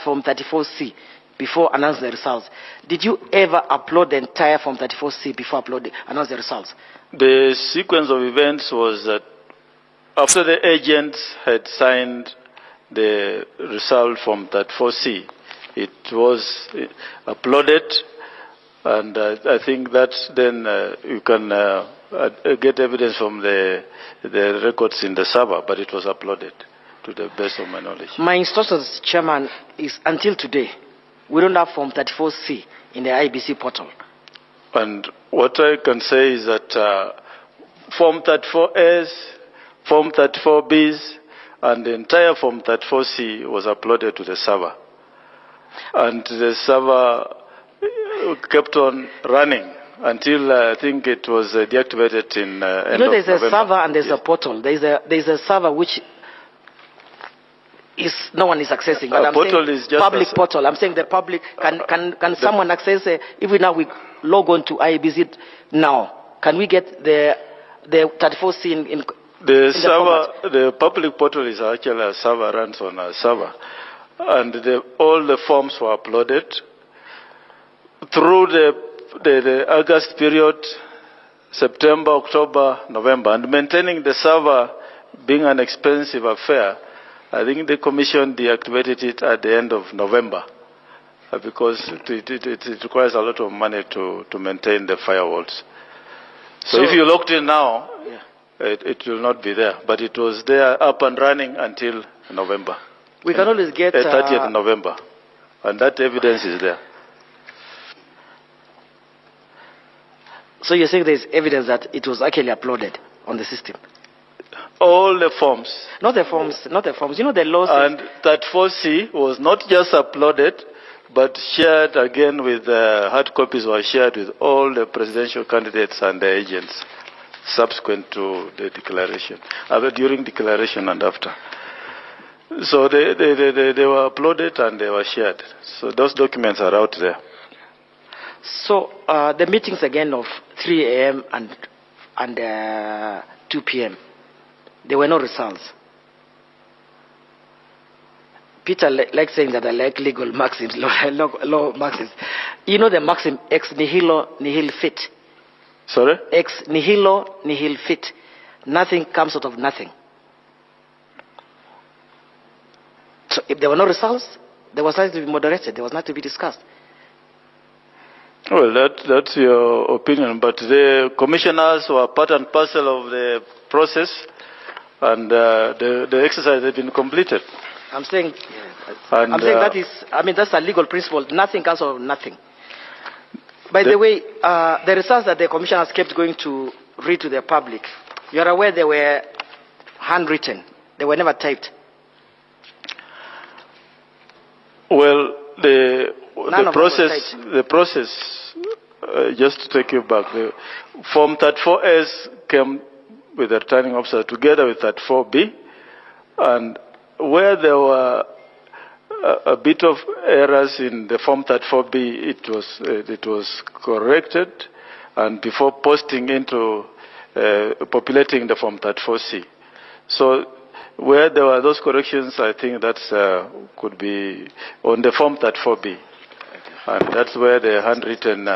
Form 34C before announcing the results. Did you ever upload the entire Form 34C before announce the results? The sequence of events was that after the agents had signed the result from 34C, it was uploaded, and I think that then you can get evidence from the records in the server, but it was uploaded to the best of my knowledge. My instructions, Chairman, is until today, we don't have Form 34C in the IEBC portal. And what I can say is that Form 34As, Form 34Bs, and the entire Form 34C was uploaded to the server. And the server kept on running until I think it was deactivated in end of November. There's a server and there's a portal. There's a server which no one is accessing. But I'm portal saying is just public portal. I'm saying the public. Can someone access it? If we log on to IEBC now, can we get the 34C in the public portal is actually a server, runs on a server. And all the forms were uploaded through the August period, September, October, November. And maintaining the server being an expensive affair, I think the Commission deactivated it at the end of November because it requires a lot of money to maintain the firewalls. So if you logged in now, it will not be there. But it was there up and running until November. We can always get 30th November, and that evidence is there. So you're saying there's evidence that it was actually uploaded on the system? All the forms. Not the forms. You know the laws. And that 4C was not just uploaded, but shared again with hard copies were shared with all the presidential candidates and the agents subsequent to the declaration, during declaration and after. So they were uploaded and they were shared. So those documents are out there. So the meetings again of 3 a.m. and 2 p.m., there were no results. Peter likes saying that I like legal maxims, law maxims. You know the maxim, ex nihilo nihil fit. Sorry? Ex nihilo nihil fit. Nothing comes out of nothing. So if there were no results, there was nothing to be moderated. There was nothing to be discussed. Well, that's your opinion, but the commissioners were part and parcel of the process, and the exercise has been completed. I'm saying that is, that's a legal principle. Nothing comes out of nothing. By the way, the results that the commissioners kept going to read to the public, you're aware they were handwritten. They were never typed. Well, the process, just to take you back, the Form 34S came with the returning officer together with 34B, and where there were a bit of errors in the Form 34B, it was corrected, and before posting into populating the Form 34C. So where there were those corrections, I think that's could be on the Form 34B. And that's where the handwritten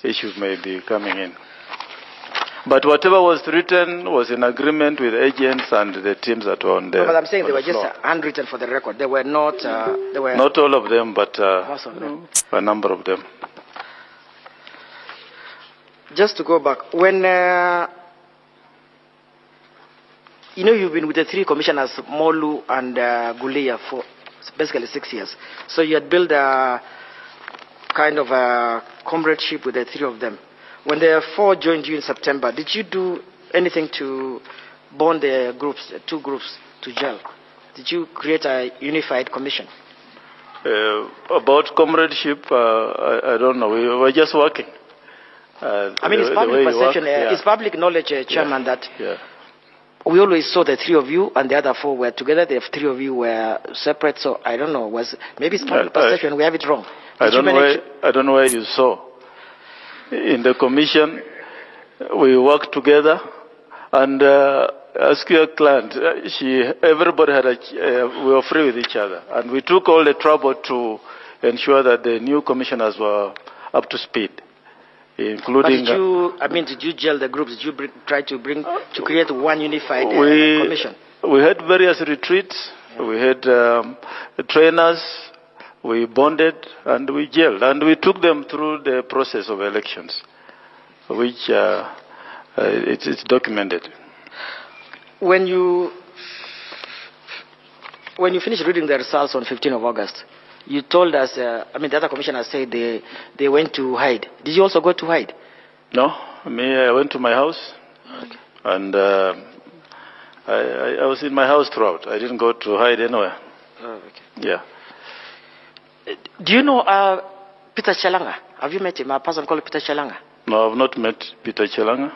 issues may be coming in. But whatever was written was in agreement with agents and the teams that were on there. No, but I'm saying they were just handwritten for the record. They were not. Not all of them, but most of them. A number of them. Just to go back, when you've been with the three commissioners, Molu and Gulia, for basically 6 years. So you had built a kind of a comradeship with the three of them. When the four joined you in September, did you do anything to bond the groups, the two groups, to gel? Did you create a unified commission? About comradeship, I don't know. We were just working. It's public perception. It's public knowledge, Chairman, that we always saw the three of you and the other four were together. The three of you were separate. So I don't know. Maybe it's public perception. We have it wrong. I don't know where you saw. In the commission, we worked together, and ask your client. Everybody had we were free with each other, and we took all the trouble to ensure that the new commissioners were up to speed, including. But did you gel the groups? Did you try to create one unified commission? We had various retreats. Yeah. We had trainers. We bonded and we gelled, and we took them through the process of elections, which it's documented. When you finished reading the results on 15th of August, you told us, the other commissioners said they went to hide. Did you also go to hide? No, I went to my house, okay. And I was in my house throughout. I didn't go to hide anywhere. Oh, okay. Yeah. Do you know Peter Chelanga? Have you met him? A person called Peter Chelanga? No, I've not met Peter Chelanga.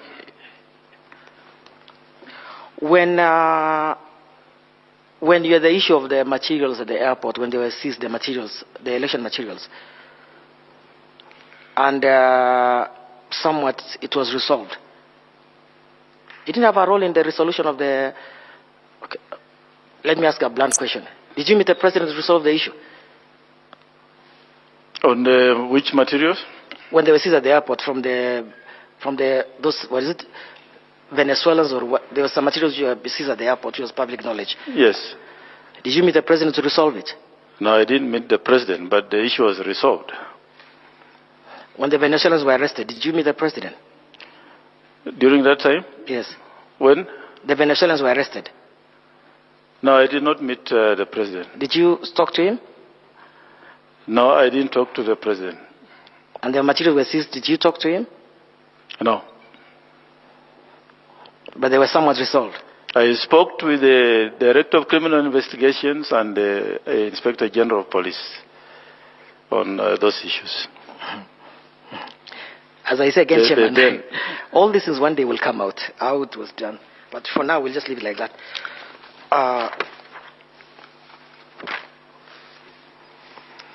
When you had the issue of the materials at the airport, when they were seized the materials, the election materials, and somewhat it was resolved, you didn't have a role in the resolution of the. Okay. Let me ask a blunt question: did you meet the president to resolve the issue? On which materials? When they were seized at the airport from those, what is it, Venezuelans or what? There were some materials you seized at the airport, which was public knowledge. Yes. Did you meet the president to resolve it? No, I didn't meet the president, but the issue was resolved. When the Venezuelans were arrested, did you meet the president? During that time? Yes. When? The Venezuelans were arrested. No, I did not meet the president. Did you talk to him? No, I didn't talk to the president. And the materials were seized. Did you talk to him? No. But they were somewhat resolved. I spoke with the Director of Criminal Investigations and the Inspector General of Police on those issues. As I say again, Chairman, all these things one day will come out, how it was done. But for now, we'll just leave it like that.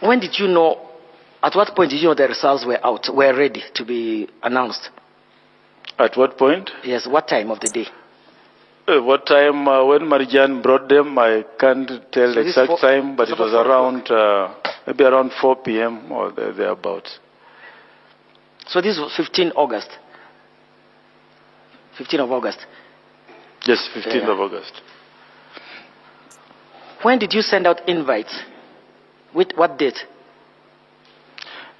When did you know, at what point did you know the results were out, were ready to be announced? At what point? Yes, what time of the day? What time, when Marijan brought them, I can't tell the exact time, but it was around, maybe around 4 p.m. or thereabouts. So this was 15 August? 15th of August? Yes, 15th of August. When did you send out invites? With what date?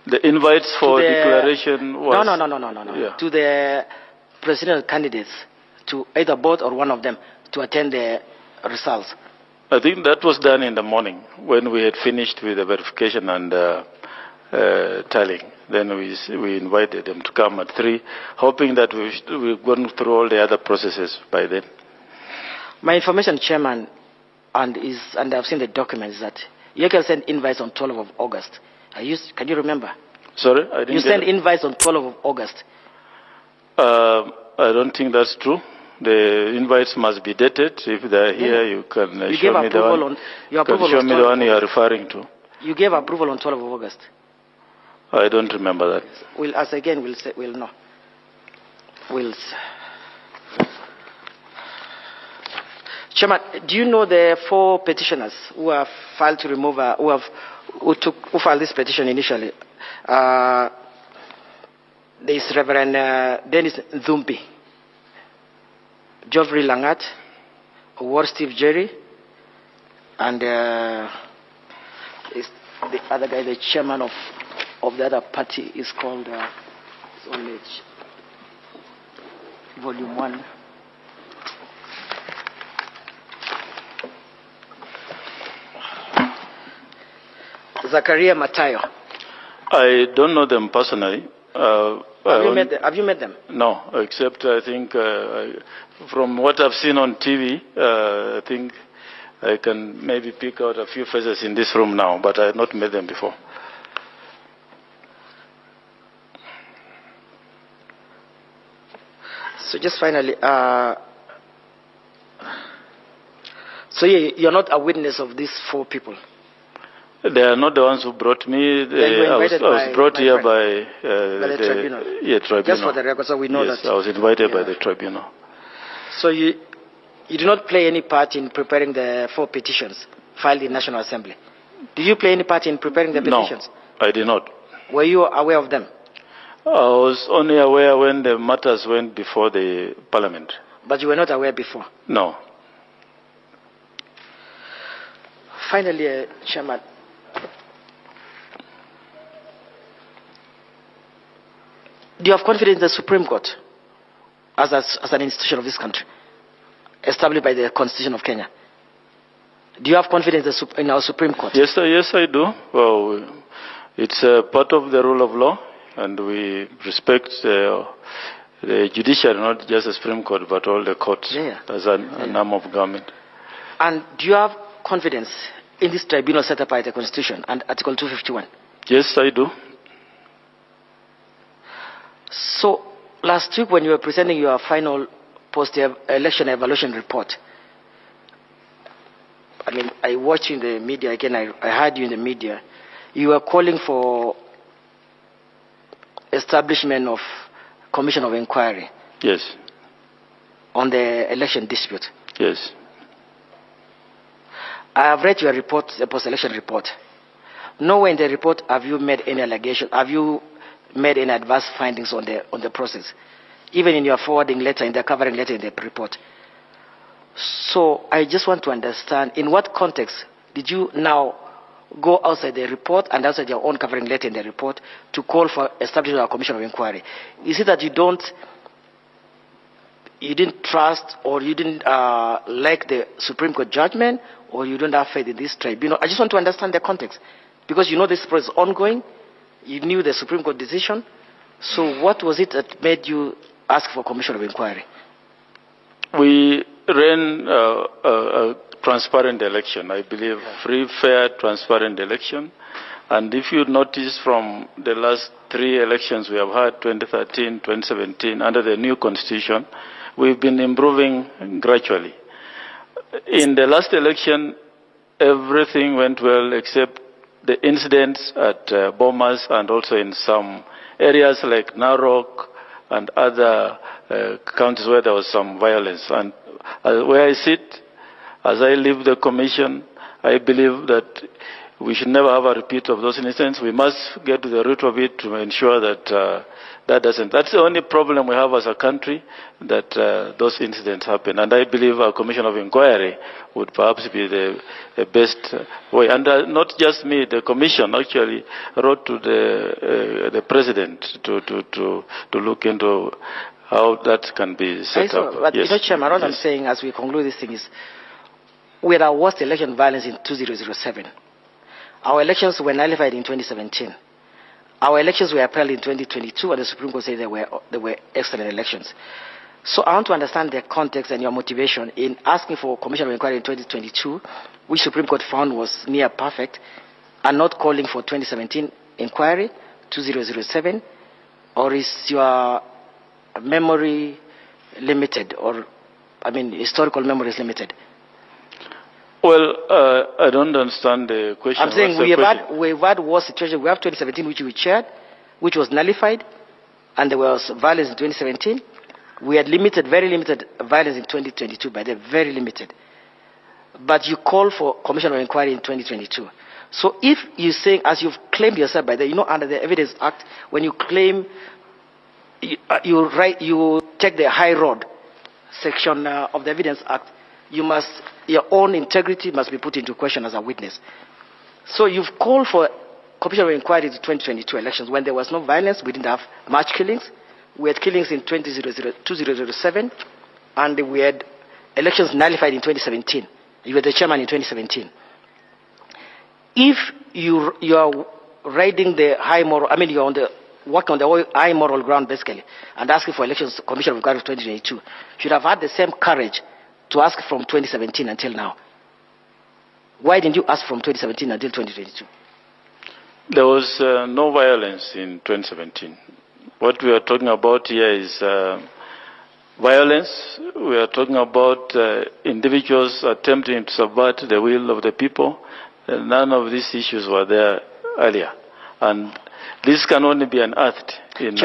The invites for declaration was... No. Yeah. To the presidential candidates, to either both or one of them, to attend the results. I think that was done in the morning when we had finished with the verification and tallying. Then we invited them to come at 3, hoping that we've gone through all the other processes by then. My information, Chairman, and I've seen the documents, that you can send invites on 12th of August. Can you remember? Sorry? I didn't. You send invites on 12th of August. I don't think that's true. The invites must be dated. If they're here, you can show me the one. You can show me the one you are referring to. You gave approval on 12th of August. I don't remember that. We'll ask again. We'll know. Chairman, do you know the 4 petitioners who have filed to remove, who filed this petition initially? There is Reverend Dennis Nzumbi, Geoffrey Langat, War Steve Jerry, and is the other guy, the chairman of the other party, is called Volume 1. Zakaria Matayo. I don't know them personally. Have you met them? No, except I think from what I've seen on TV, I think I can maybe pick out a few faces in this room now, but I have not met them before. So just finally, so you're not a witness of these 4 people? They are not the ones who brought me. I was brought here by the tribunal. Yeah, tribunal. Just for the record, so we know that. Yes, I was invited by the tribunal. So You did not play any part in preparing the 4 petitions filed in National Assembly. Did you play any part in preparing the petitions? No, I did not. Were you aware of them? I was only aware when the matters went before the Parliament. But you were not aware before? No. Finally, Chairman, do you have confidence in the Supreme Court as an institution of this country, established by the Constitution of Kenya? Do you have confidence in our Supreme Court? Yes, I do. Well, it's part of the rule of law, and we respect the judiciary, not just the Supreme Court, but all the courts as an arm of government. And do you have confidence in this tribunal set up by the Constitution and Article 251? Yes, I do. So, last week when you were presenting your final post-election evaluation report, I mean, I watched you in the media again, I heard you in the media, you were calling for establishment of commission of inquiry. Yes. On the election dispute. Yes. I have read your report, the post-election report. Nowhere in the report have you made any allegation, have you made any adverse findings on the process, even in your forwarding letter, in the covering letter in the report. So I just want to understand, in what context did you now go outside the report and outside your own covering letter in the report to call for establishment of a commission of inquiry? Is it that you didn't trust or you didn't like the Supreme Court judgment, or you don't have faith in this tribunal? I just want to understand the context, because you know this process is ongoing. You knew the Supreme Court decision. So what was it that made you ask for a commission of inquiry? We ran a transparent election. I believe free, fair, transparent election. And if you notice from the last 3 elections we have had, 2013, 2017, under the new constitution, we've been improving gradually. In the last election, everything went well except the incidents at Bomas and also in some areas like Narok and other counties where there was some violence. And where I sit, as I leave the commission, I believe that we should never have a repeat of those incidents. We must get to the root of it to ensure that that doesn't. That's the only problem we have as a country, that those incidents happen. And I believe a commission of inquiry would perhaps be the best way. And not just me, the commission actually wrote to the president to look into how that can be set up. But yes. Chairman, what I'm saying as we conclude this thing is, we had our worst election violence in 2007. Our elections were nullified in 2017. Our elections were upheld in 2022, and the Supreme Court said they were excellent elections. So I want to understand the context and your motivation in asking for a commission of inquiry in 2022, which Supreme Court found was near perfect, and not calling for 2017 inquiry, 2007, or is your memory limited, or, I mean, historical memory is limited? Well, I don't understand the question. I'm saying we've had worse situation. We have 2017, which we chaired, which was nullified, and there was violence in 2017. We had very limited violence in 2022, but they're very limited. But you call for commission of inquiry in 2022. So if you're saying, as you've claimed yourself by that, under the Evidence Act, when you claim, you take the high road section of the Evidence Act, your own integrity must be put into question as a witness. So you've called for commission of inquiry to 2022 elections when there was no violence. We didn't have much killings. We had killings in 2007, and we had elections nullified in 2017. You were the chairman in 2017. If you are riding the high moral, you're working on the high moral ground basically, and asking for elections commission of inquiry of 2022, you should have had the same courage to ask from 2017 until now. Why didn't you ask from 2017 until 2022? There was no violence in 2017. What we are talking about here is violence. We are talking about individuals attempting to subvert the will of the people. None of these issues were there earlier. And this can only be unearthed in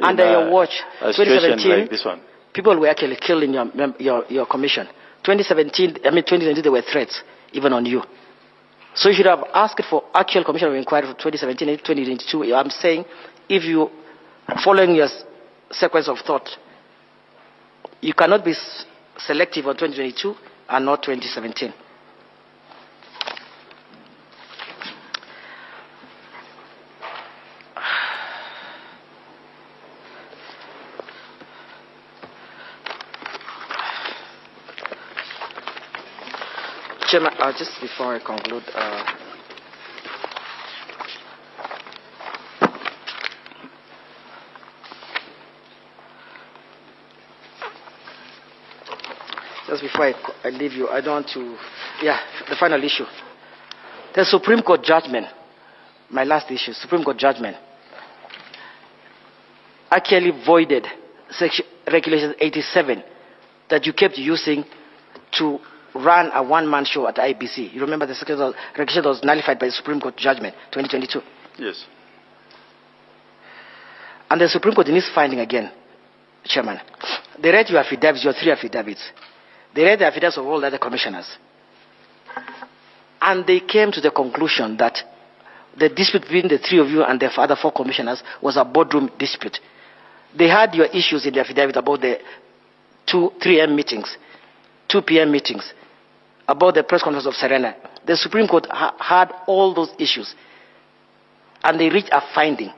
under your watch, a situation like this one. People were actually killed in your commission. 2020, there were threats even on you. So you should have asked for actual commission of inquiry for 2017 and 2022. I'm saying, if you, following your sequence of thought, you cannot be selective on 2022 and not 2017. Chairman, just before I conclude, just before I leave you, I don't want to, the final issue. The Supreme Court judgment, my last issue, Supreme Court judgment, actually voided Regulation 87 that you kept using to run a one-man show at IEBC. You remember the regulation was nullified by the Supreme Court judgment, 2022? Yes. And the Supreme Court, in its finding again, Chairman, they read your affidavits, your 3 affidavits. They read the affidavits of all the other commissioners. And they came to the conclusion that the dispute between the 3 of you and the other 4 commissioners was a boardroom dispute. They had your issues in the affidavit about the 3 a.m. meetings, 2 p.m. meetings, about the press conference of Serena. The Supreme Court had all those issues, and they reached a finding.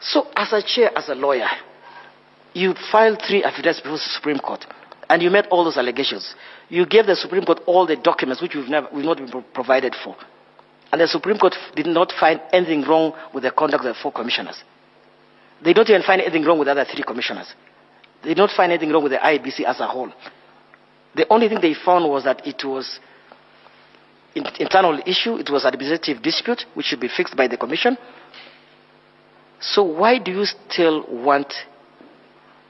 So as a chair, as a lawyer, you filed 3 affidavits before the Supreme Court, and you made all those allegations. You gave the Supreme Court all the documents which we've not been provided for. And the Supreme Court did not find anything wrong with the conduct of the 4 commissioners. They don't even find anything wrong with the other 3 commissioners. They did not find anything wrong with the IEBC as a whole. The only thing they found was that it was internal issue, it was administrative dispute, which should be fixed by the commission. So why do you still want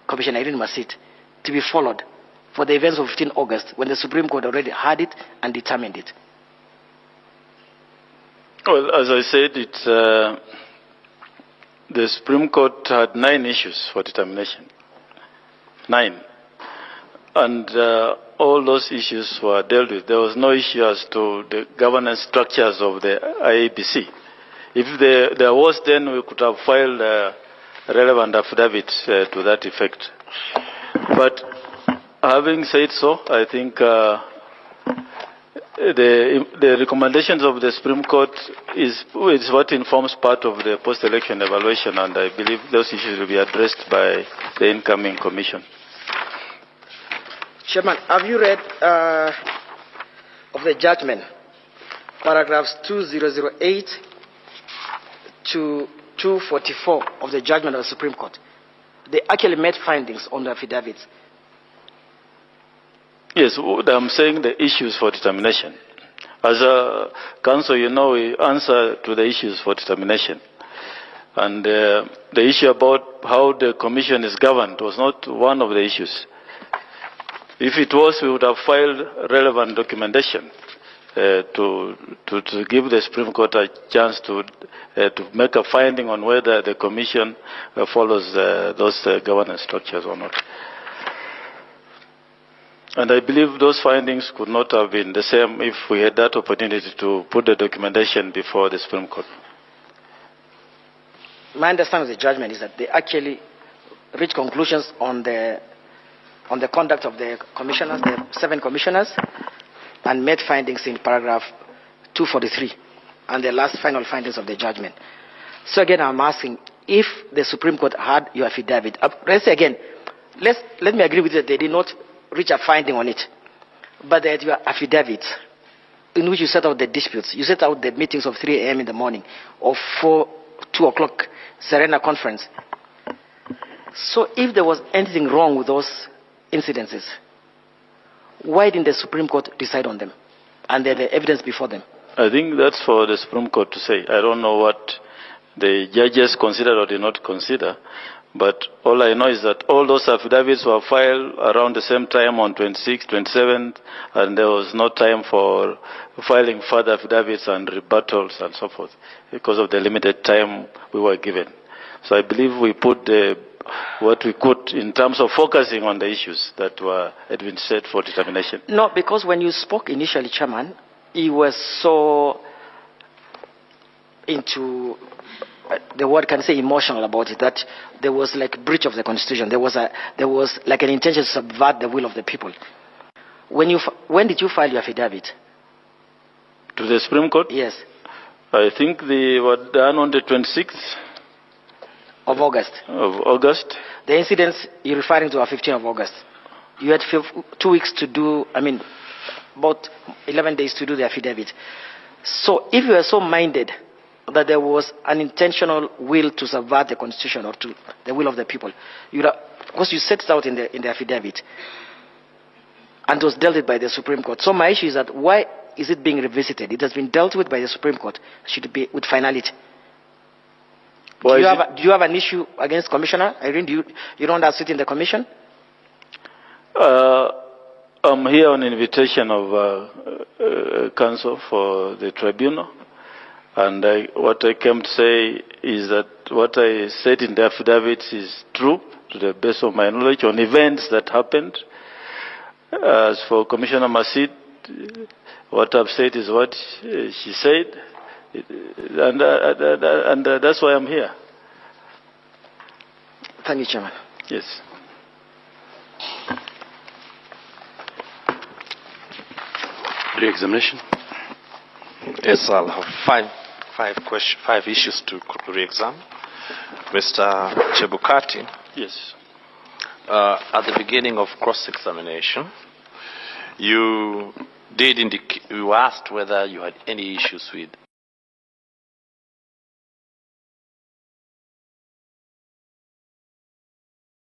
Commissioner Irene Masit to be followed for the events of 15 August when the Supreme Court already had it and determined it? Well, as I said, the Supreme Court had 9 issues for determination. 9. And all those issues were dealt with. There was no issue as to the governance structures of the IEBC. If there was, then we could have filed relevant affidavits to that effect. But having said so, I think the recommendations of the Supreme Court is what informs part of the post-election evaluation, and I believe those issues will be addressed by the incoming commission. Chairman, have you read of the judgment, paragraphs 2008 to 244 of the judgment of the Supreme Court? They actually made findings on the affidavits. Yes, I'm saying the issues for determination. As a council, you know, we answer to the issues for determination. And the issue about how the commission is governed was not one of the issues. If it was, we would have filed relevant documentation to give the Supreme Court a chance to make a finding on whether the commission follows those governance structures or not. And I believe those findings could not have been the same if we had that opportunity to put the documentation before the Supreme Court. My understanding of the judgment is that they actually reached conclusions on the conduct of the commissioners, the 7 commissioners, and made findings in paragraph 243, and the last final findings of the judgment. So again, I'm asking, if the Supreme Court had your affidavit, let's say again, let me agree with you that they did not reach a finding on it, but they had your affidavit in which you set out the disputes. You set out the meetings of 3 a.m. in the morning, or 2 o'clock Serena conference. So if there was anything wrong with those incidences, why didn't the Supreme Court decide on them and the evidence before them? I think that's for the Supreme Court to say. I don't know what the judges considered or did not consider, but all I know is that all those affidavits were filed around the same time on 26th, 27th, and there was no time for filing further affidavits and rebuttals and so forth because of the limited time we were given. So I believe we put the what we could in terms of focusing on the issues that had been set for determination. No, because when you spoke initially, Chairman, he was so into the word can say emotional about it that there was like breach of the constitution. There was like an intention to subvert the will of the people. When did you file your affidavit? To the Supreme Court? Yes. I think they were done on the 26th of August. The incidents you're referring to are 15th of August. You had 2 weeks to do, about 11 days to do the affidavit. So if you were so minded that there was an intentional will to subvert the constitution or to the will of the people, because you set it out in the affidavit, and it was dealt with by the Supreme Court. So my issue is that why is it being revisited? It has been dealt with by the Supreme Court. Should it be with finality? Do you have an issue against Commissioner Irene? You don't want to sit in the commission? I'm here on invitation of counsel for the tribunal. And what I came to say is that what I said in the affidavit is true to the best of my knowledge on events that happened. As for Commissioner Masid, what I've said is what she said, and that's why I'm here. Thank you, Chairman. Yes. Re-examination. Yes, I'll have five issues to re-examine. Mr. Chebukati. Yes. At the beginning of cross-examination, you asked whether you had any issues with